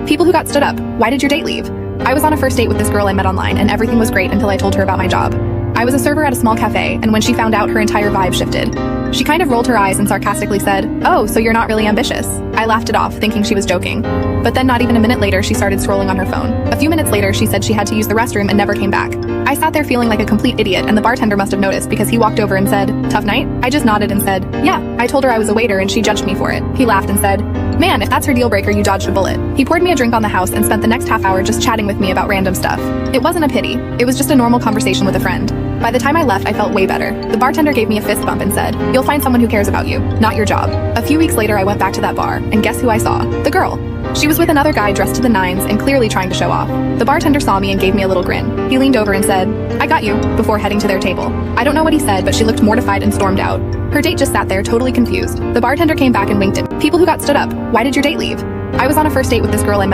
People who got stood up. Why did your date leave? I was on a first date with this girl I met online, and everything was great until I told her about my job. I was a server at a small cafe, and when she found out, her entire vibe shifted. She kind of rolled her eyes and sarcastically said, "Oh, so you're not really ambitious." I laughed it off, thinking she was joking. But then not even a minute later, she started scrolling on her phone. A few minutes later, she said she had to use the restroom and never came back. I sat there feeling like a complete idiot, and the bartender must have noticed because he walked over and said, "Tough night?" I just nodded and said, "Yeah." I told her I was a waiter and she judged me for it. He laughed and said, "Man, if that's her deal breaker, you dodged a bullet." He poured me a drink on the house and spent the next half hour just chatting with me about random stuff. It wasn't a pity. It was just a normal conversation with a friend. By the time I left, I felt way better. The bartender gave me a fist bump and said, "You'll find someone who cares about you, not your job." A few weeks later, I went back to that bar, and guess who I saw? The girl. She was with another guy dressed to the nines and clearly trying to show off. The bartender saw me and gave me a little grin. He leaned over and said, "I got you," before heading to their table. I don't know what he said, but she looked mortified and stormed out. Her date just sat there, totally confused. The bartender came back and winked at me. People who got stood up. Why did your date leave? I was on a first date with this girl I met